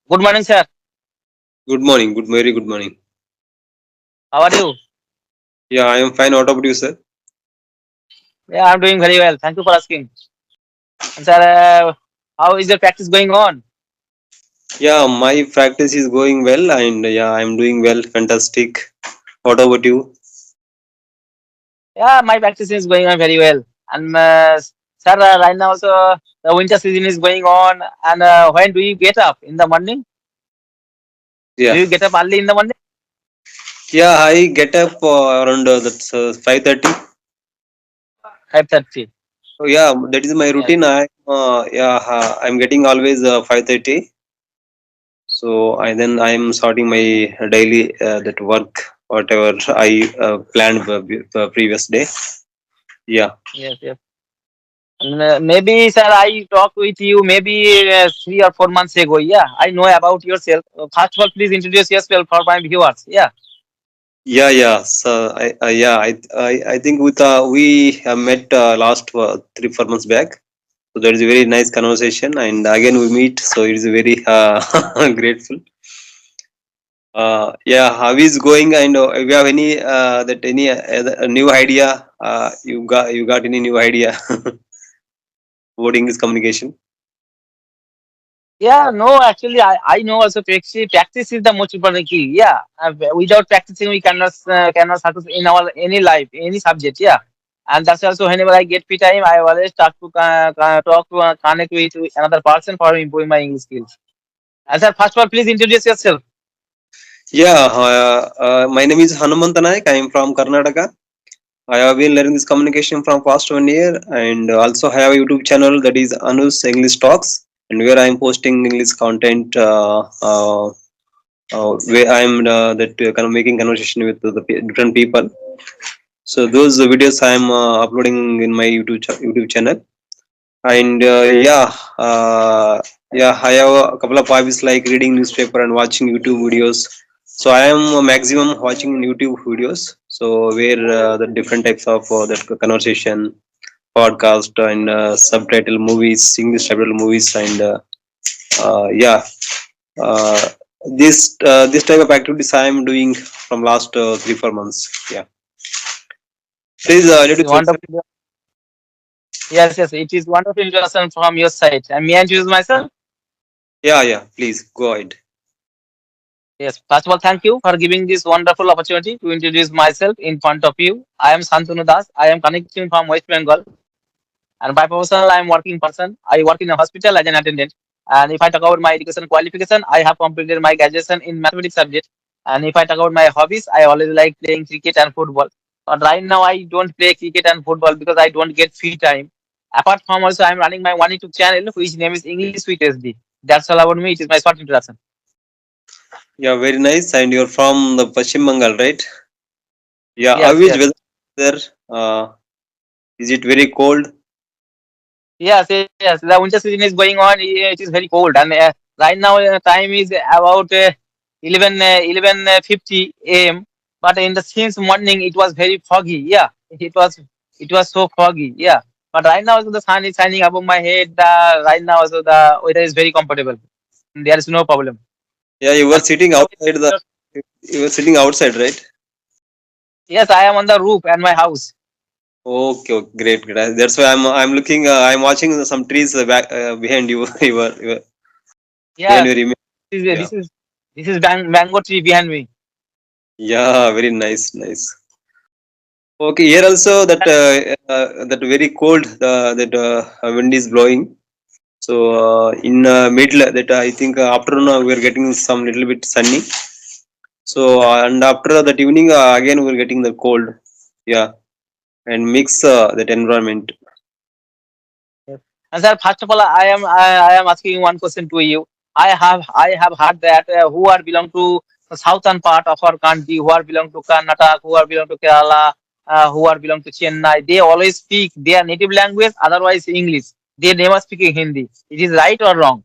Good morning, sir. Good morning. Very good morning. How are you? Yeah, I am fine. What about you, sir? Yeah, I'm doing very well. Thank you for asking. And sir, how is your practice going on? Yeah, my practice is going well, and yeah, I'm doing well. Fantastic. What about you? Yeah, my practice is going on very well. And sir, right now also the winter season is going on. And when do you get up in the morning? Do Yeah, you get up early in the morning? yeah. I get up around that's 5:30. 5:30. So yeah, that is my Yes. routine. I'm getting always 5:30. So I'm starting my daily that work whatever I planned the previous day. Yeah. Yes, yes. And, maybe, sir, I talked with you maybe 3 or 4 months ago. Yeah, I know about yourself. First of all, please introduce yourself for my viewers. Yeah. Yeah, yeah. So I think we have met last 3 4 months back. So that is a very nice conversation, and again we meet. So it is very grateful. Yeah, how is going? And if you have any new idea? You got any new idea about English communication? Yeah, no, actually, I know also practice is the most important key. Yeah, without practicing, we cannot success in our any life, any subject. Yeah, and that's also whenever I get free time, I always talk to connect with another person for improving my English skills. And sir, first of all, please introduce yourself. Yeah, my name is Hanumantan Naik. I am from Karnataka. I have been learning this communication from past 1 year, and also have a YouTube channel that is Anu's English Talks, and where I am posting English content, where I am kind of making conversation with different people. So those videos I am uploading in my YouTube channel, and yeah, I have a couple of hobbies like reading newspaper and watching YouTube videos. So I am maximum watching YouTube videos. So where the different types of that conversation, podcast, and subtitle movies, English subtitle movies, and yeah, uh, this type of activities I am doing from last 3 4 months. Yeah, please It's introduce yourself. wonderful. Yes, yes, it is wonderful introduction from your side. And may I introduce myself? Yeah, yeah, please go ahead. Yes, first of all, thank you for giving this wonderful opportunity to introduce myself in front of you. I am Santanu Das. I am connecting from West Bengal. And by professional, I am working person. I work in a hospital as an attendant. And if I talk about my education qualification, I have completed my graduation in mathematics subject. And if I talk about my hobbies, I always like playing cricket and football. But right now, I don't play cricket and football because I don't get free time. Apart from also, I'm running my one YouTube channel, which name is English with SD. That's all about me. It is my short introduction. Yeah, very nice. And you're from the Pashchim Bengal, right? Yeah, how Yes, is yes. weather there? Is it very cold? Yes, yes. The winter season is going on. It is very cold, and right now time is about 11:50 a.m. But in the since morning it was very foggy. Yeah, it was so foggy. Yeah, but right now also the sun is shining above my head. Right now also the weather is very comfortable. There is no problem. Yeah, you were And sitting outside the. You were sitting outside, right? yes, I am on the roof at my house. Okay, okay, great, great. That's why I'm looking. I'm watching some trees back behind you. Behind Yeah, your image. this is Yeah, this is this is mango tree behind me. yeah, very nice, nice. Okay, here also that very cold. That wind is blowing. So in middle that I think afternoon we are getting some little bit sunny. So and after that evening again we're getting the cold. Yeah, and mix that environment. Yes. And sir, first of all, I am asking one question to you. I have heard that who are belong to the southern part of our country, who are belong to Karnataka, who are belong to Kerala, who are belong to Chennai, they always speak their native language, otherwise English. They never speak in Hindi. It is right or wrong?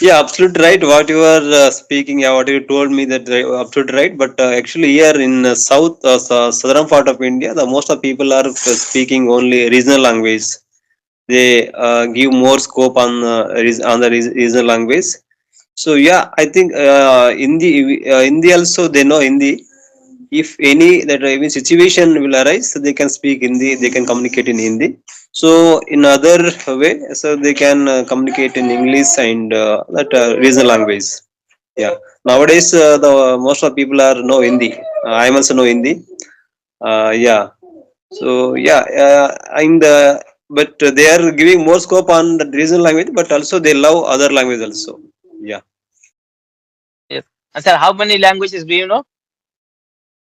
Yeah, absolutely right. What you are speaking, yeah, what you told me that absolutely right. But actually here in southern part of India, the most of people are speaking only regional language. They give more scope on on the regional language. So yeah, I think Hindi also they know Hindi. If any that even situation will arise, so they can speak Hindi. They can communicate in Hindi. So in other way, so they can communicate in English and that regional language. Yeah. Nowadays, the most of people are know Hindi. I am also know Hindi. Yeah. So yeah, and but they are giving more scope on the regional language, but also they love other language also. Yeah. Yes. And sir, how many languages do you know?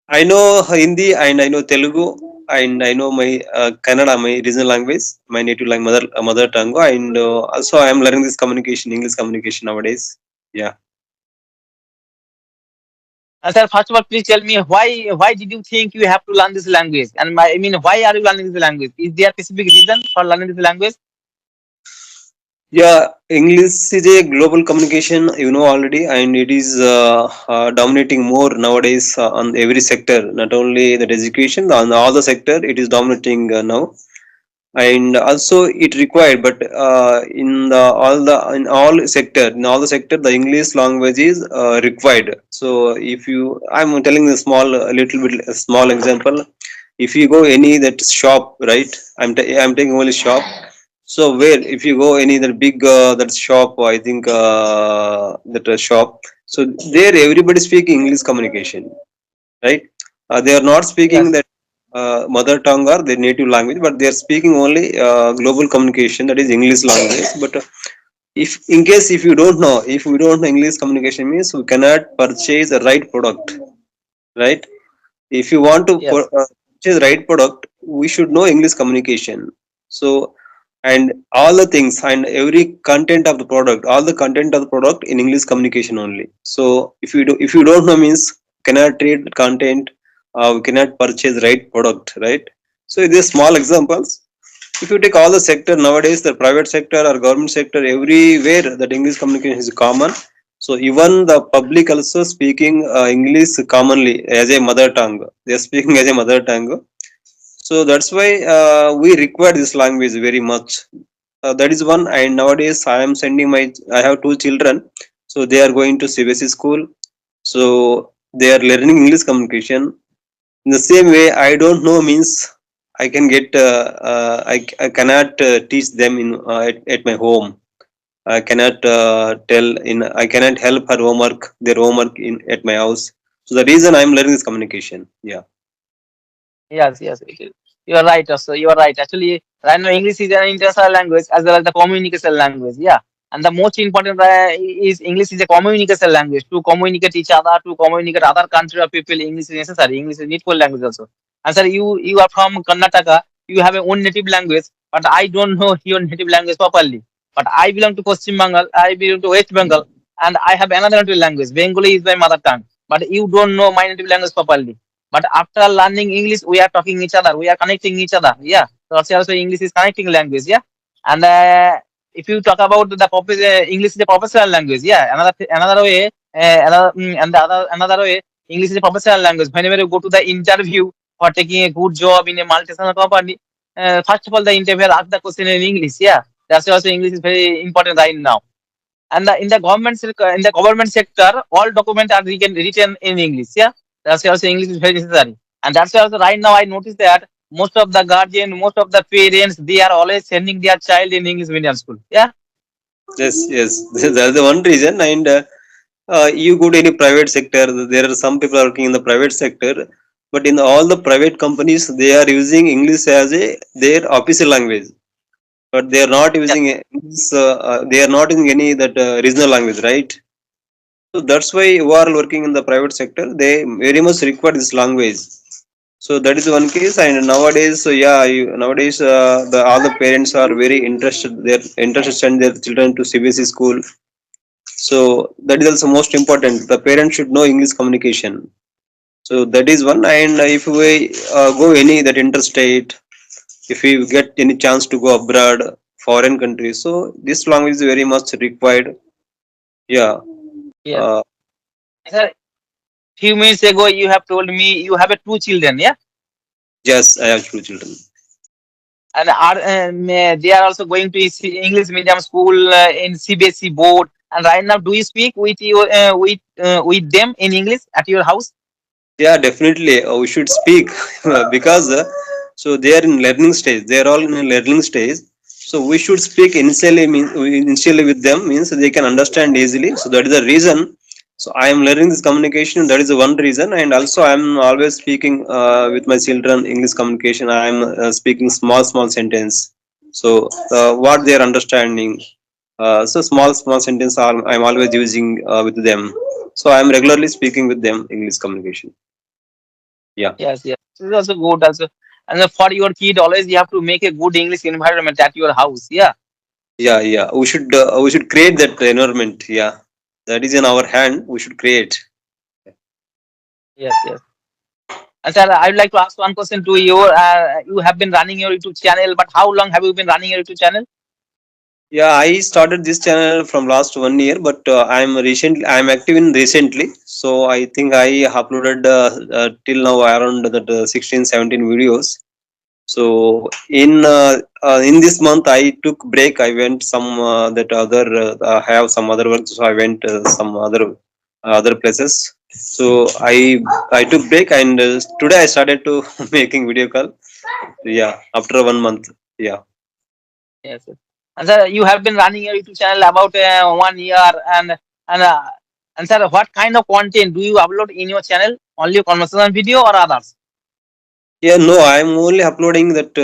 I know Hindi and I know Telugu and I know my Kannada, my regional language, my native language, mother tongue, and also I am learning this communication, English communication nowadays. Yeah. And sir, first of all, please tell me why did you think you have to learn this language? And I mean, why are you learning this language? Is there a specific reason for learning this language? Yeah, English is a global communication, you know already, and it is dominating more nowadays on every sector. Not only that education, on all the sector, it is dominating now. And also it required, but in all the sector, the English language is required. So if you, I'm telling a small, a little bit a small example. If you go any that shop, right? I'm taking only shop. So where if you go any that big that shop, I think that shop, so there everybody speak English communication, right? They are not speaking Yes. that mother tongue or their native language, but they are speaking only global communication, that is English language. But if in case if you don't know, if we don't know English communication means we cannot purchase the right product, right? If you want to Yes. purchase right product, we should know English communication. So and all the things and every content of the product, all the content of the product in English communication only. So if you don't know means cannot read content, we cannot purchase right product, right? So these small examples. If you take all the sector nowadays, the private sector or government sector, everywhere that English communication is common. So even the public also speaking English commonly as a mother tongue. They are speaking as a mother tongue. So that's why we require this language very much. That is one. And nowadays I am sending my, I have two children, so they are going to CBSE school. So they are learning English communication. In the same way, I don't know means I can get I cannot teach them in at my home. I cannot tell in, I cannot help her homework, their homework in at my house. So the reason I'm learning this communication. Yeah. Yes, yes, it is. You are right. Also, you are right. Actually, right now English is an international language as well as the communication language. Yeah, and the most important is English is a communication language to communicate each other, to communicate other country of people. English is necessary. English is needful language also. And sir, you are from Karnataka. You have a own native language, but I don't know your native language properly. But I belong to Paschim Bengal. I belong to West Bengal, and I have another native language. Bengali is my mother tongue. But you don't know my native language properly, but after learning English, we are talking each other. We are connecting each other. Yeah. So also English is connecting language. Yeah. And if you talk about English is a professional language. Yeah. Another way. And the other another way, English is a professional language. Whenever you go to the interview for taking a good job in a multinational company, first of all, the interviewer asks the question in English. Yeah. That's why also English is very important right now. And in the government sector, all documents are written in English. Yeah, that's why also English is very necessary. And that's why also right now I noticed that most of the guardian, most of the parents, they are always sending their child in English medium school. Yeah. Yes, yes. That's the one reason. And you go to any private sector, there are some people working in the private sector, but in all the private companies, they are using English as a their official language. But they are not Yes. using English, they are not using any that regional language, right? So that's why who are working in the private sector, they very much require this language. So that is one case. And nowadays, so yeah, nowadays all the parents are very interested. They're interested to send their children to CBSE school. So that is also most important. The parents should know English communication. So that is one. And if we go any that interstate, if we get any chance to go abroad, foreign countries, so this language is very much required. Yeah. Yes. Uh, Sir, few minutes ago you have told me you have a two children. Yeah. yes, I have two children. And are they are also going to English medium school in CBSE board. And right now, do you speak with with them in English at your house? Yeah, definitely. We should speak because so they are in learning stage. They are all in a learning stage. So we should speak initially. Initially with them means they can understand easily. So that is the reason. So I am learning this communication. That is the one reason. And also I am always speaking with my children English communication. I am speaking small sentence. So what they are understanding. So small sentence I am always using with them. So I am regularly speaking with them English communication. Yeah, Yes, yes. It's also good also. And for your kid, always you have to make a good English environment at your house. Yeah. yeah. We should create that environment. Yeah, that is in our hand. We should create. Yes, yes. And sir, I would like to ask one question to you. You have been running your YouTube channel, but how long have you been running your YouTube channel? Yeah, I started this channel from last 1 year, but I'm active in recently. So I think I uploaded till now around that 16, 17 videos. So in this month I took break. I went some that other have some other work. So I went some other places. So I took break, and today I started to making video call. Yeah, after 1 month. Yeah. Yes, yes. And sir, you have been running your YouTube channel about 1 year, and uh, and sir, what kind of content do you upload in your channel? Only conversation video or others? Yeah, no, I'm only uploading that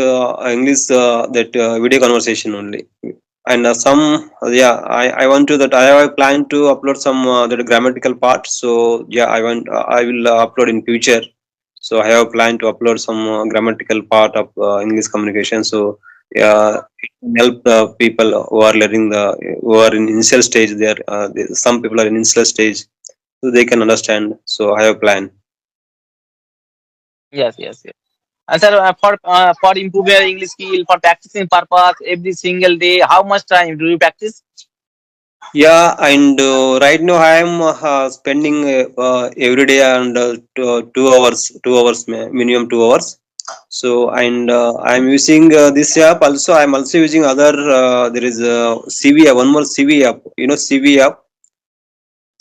English that video conversation only, and some yeah, I want to that I have a plan to upload some that grammatical part. So yeah, I will upload in future. So I have a plan to upload some grammatical part of English communication. So yeah, it can help people who are learning the who are in initial stage. Some people are in initial stage, so they can understand. So I have a plan. Yes, yes, yes. And sir, for improving your English skill, for practicing purpose every single day, how much time do you practice? Yeah, and right now I am spending every day and 2 hours, 2 hours minimum 2 hours. So and I am using this app also. I am also using other. There is a CV app, one more CV app. You know CV app,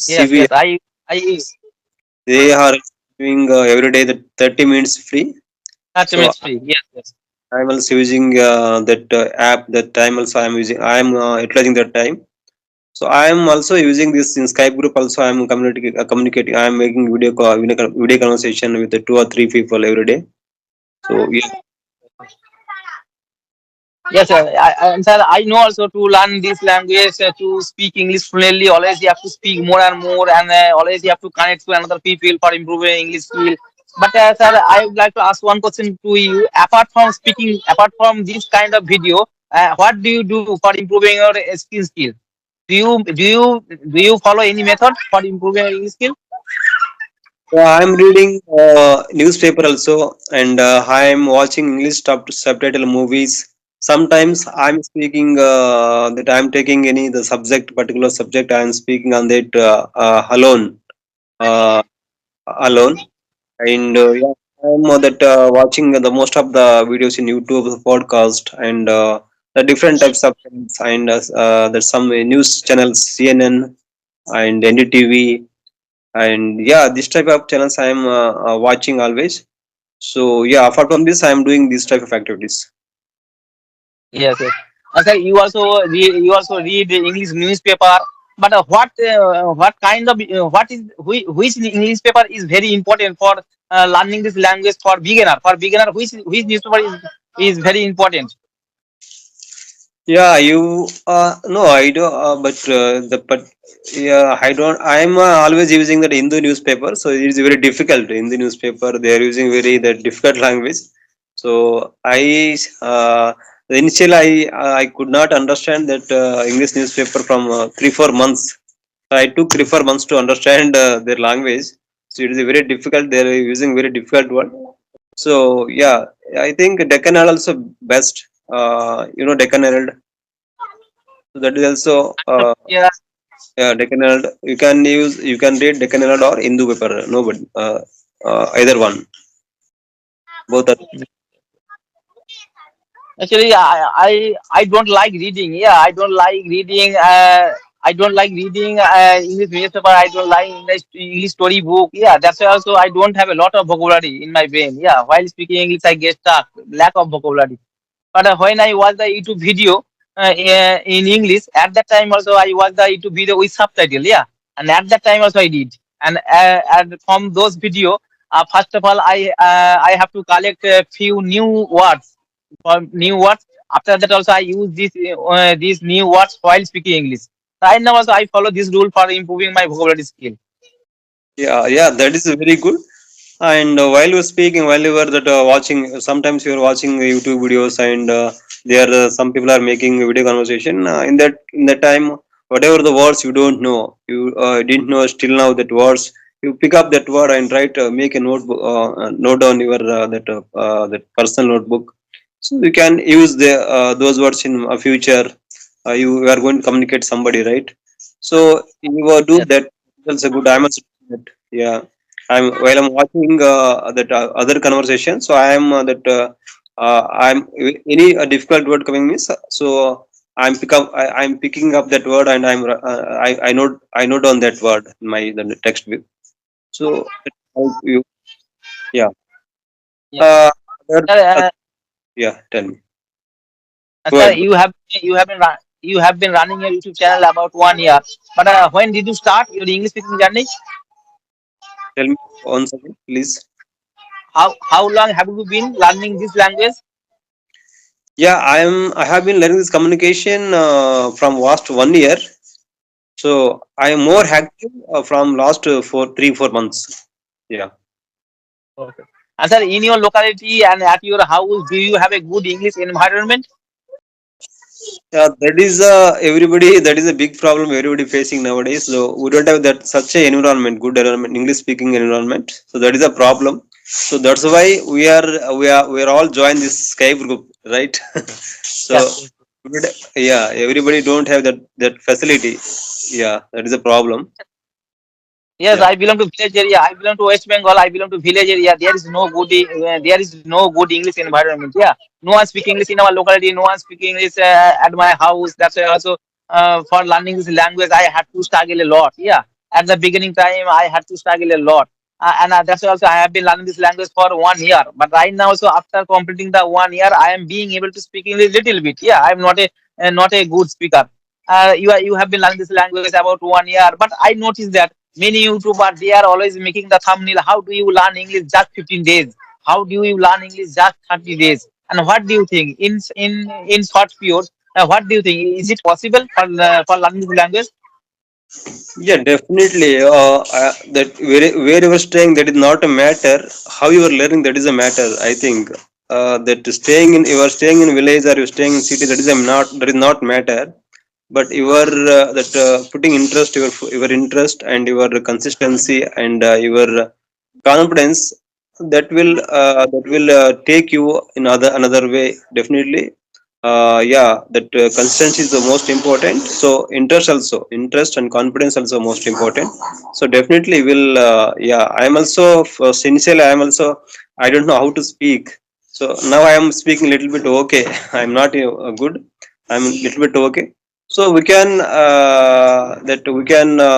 Yes, CV. yes. I use They are doing every day the 30 minutes free. 30 So minutes free. Yes, yes. I am also using that app. That time also I am using. I am utilizing that time. So I am also using this in Skype group. Also, I am communicating. I am making video conversation with the 2 or 3 people every day. So yeah, Yes, sir. And sir, I know also to learn this language, to speak English fluently, always you have to speak more and more, and always you have to connect to another people for improving English skill. But sir, I would like to ask one question to you. Apart from speaking, apart from this kind of video, what do you do for improving your speaking skill? Do you do you do you follow any method for improving your English skill? I am reading newspaper also, and I am watching English subtitle movies. Sometimes I am speaking that I am taking any the subject particular subject. I am speaking on that uh, alone. And yeah, I'm that watching the most of the videos in YouTube, podcast, and the different types of channels, and there's some news channels, CNN and NDTV, and yeah, this type of channels I'm watching always. So yeah, apart from this, I'm doing this type of activities. Yes, yes. Okay, you also read the English newspaper, but what kind of which English paper is very important for learning this language for beginner? For beginner, which newspaper is very important? Yeah, you no, I do, but yeah, I don't. I'm always using that Hindu newspaper, so it is very difficult. Hindu newspaper, they are using very that difficult language. So initially I could not understand that English newspaper from 3 4 months. So I took 3 4 months to understand their language. So it is very difficult. They are using very difficult word. So yeah, I think Deccan Herald also best. Deccan Herald. So that is also Yeah, yeah, Deccan Herald. You can read Deccan Herald or Hindu paper. Nobody. Either one. Both are. actually, I don't like reading. Yeah, I don't like reading. I don't like reading English newspaper. I don't like English story book. Yeah, that's why also I don't have a lot of vocabulary in my brain. Yeah, while speaking English, I get stuck, lack of vocabulary. But when I watch the YouTube video in English, at that time also I watch the YouTube video with subtitle. Yeah, and at that time also I did. And from those video, first of all, I have to collect a few new words. For new words. After that also I use these new words while speaking English. Right now also I follow this rule for improving my vocabulary skill. Yeah, yeah, that is very good. And while you were speaking, while you were that watching, sometimes you are watching YouTube videos, and there some people are making video conversation. In that time, whatever the words you don't know, you didn't know still now that words. You pick up that word and write, make a notebook, note down your that personal notebook. So you can use those words in a future. You are going to communicate somebody, right? So you do Yes, that. That's a good. I must do that. Yeah. While I'm watching that other conversation, so I'm any difficult word coming means, so I'm picking up that word, and I note on that word in my the text view. So it help you. Yeah. yes. Uh, other, Sir, yeah. Tell me. Go sir, ahead. you have been running your YouTube channel about 1 year. But when did you start your English speaking journey? Tell me once again, please. How long have you been learning this language? Yeah, I have been learning this communication from last 1 year. So I am more Okay. active from last 4 3 4 months. Yeah. Okay. And sir, in your locality and at your house, do you have a good English environment? Yeah, that is everybody. That is a big problem everybody facing nowadays. So we don't have that such a environment, good environment, English speaking environment. So that is a problem. So that's why we are all join this Skype group, right? So Yes. yeah, everybody don't have that facility. Yeah, that is a problem. Yes, Yeah. I belong to village area. I belong to West Bengal. I belong to village area. There is no good English environment. Yeah, no one speak English in our locality. No one speak English at my house. That's why also for learning this language, I had to struggle a lot. Yeah, at the beginning time, I had to struggle a lot. And that's why also I have been learning this language for 1 year. But right now, so after completing the 1 year, I am being able to speak English little bit. Yeah, I'm not a good speaker. You have been learning this language about 1 year, but I noticed that many YouTubers they are always making the thumbnail. How do you learn English just 15 days? How do you learn English just 30 days? And what do you think in short period? What do you think? Is it possible for learning this language? Yeah, definitely. That where you were staying, that is not a matter. How you are learning, that is a matter. I think that staying in you are staying in village or you are staying in city, that is not matter. But you are that putting interest, your interest and your consistency and your confidence, that will take you in another way. Definitely, yeah, that consistency is the most important. So interest and confidence also most important. So definitely will, yeah, I am also sincerely, I am also, I don't know how to speak. So now I am speaking little bit okay. I am not good, I'm little bit okay. So we can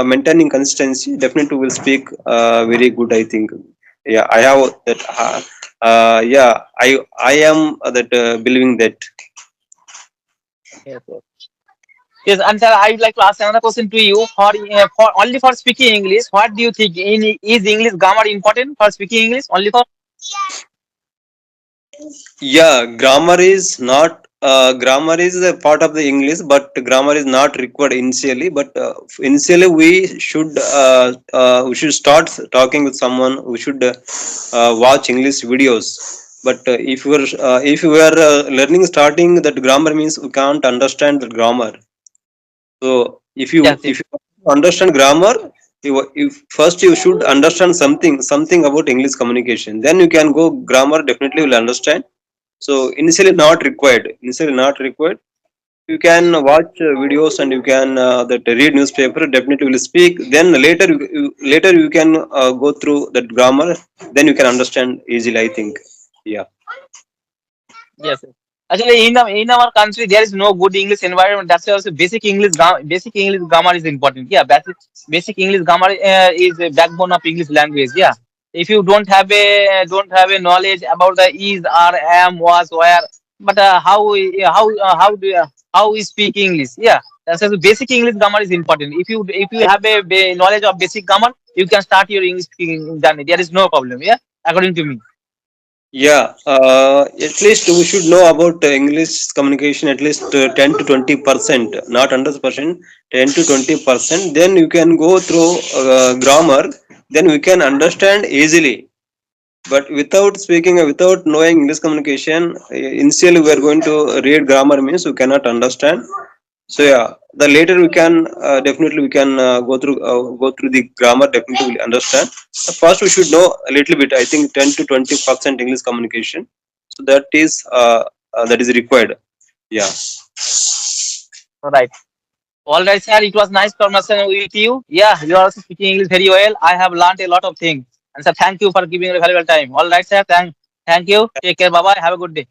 maintaining consistency, definitely will speak very good, I think. Yeah, I have that yeah, I am that believing that. Yes, yes. Yes, and sir, I would like to ask another question to you. For only for speaking English, what do you think? Is English grammar important for speaking English? Only for Yeah, grammar is a part of the English, but grammar is not required initially. But initially, we should start talking with someone. We should watch English videos. But if we are learning starting that grammar means we can't understand the grammar. So yes, yes, if you understand grammar, if first you should understand something about English communication. Then you can go grammar. Definitely will understand. So initially not required. Initially not required. You can watch videos and you can that read newspaper. Definitely will speak. Then later you can go through that grammar. Then you can understand easily, I think. Yeah. yes. Actually, in our country, there is no good English environment. That's why also basic English grammar is important. Yeah, basic English grammar is a backbone of English language. Yeah, if you don't have a knowledge about the is, are, am, was, where, but how do you, how we speak English? Yeah, that's why the basic English grammar is important. If you have a knowledge of basic grammar, you can start your English speaking journey. There is no problem. Yeah, according to me. Yeah, at least we should know about English communication at least 10 to 20%, not 100%, 10 to 20%. Then you can go through grammar, then we can understand easily. But without speaking, without knowing English communication, initially we are going to read grammar means we cannot understand. So yeah, the later we can definitely we can go through the grammar. Definitely will understand. First, we should know a little bit. I think 10 to 20% English communication. So that is required. Yeah. Right. All right, sir. It was nice conversation with you. Yeah, you are also speaking English very well. I have learned a lot of things. And sir, thank you for giving a valuable time. All right, sir. Thank you. Take care. Bye bye. Have a good day.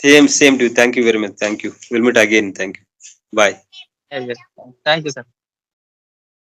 Same to you. Thank you very much. Thank you. We'll meet again. Thank you. Bye. Yes, yes. Thank you, sir.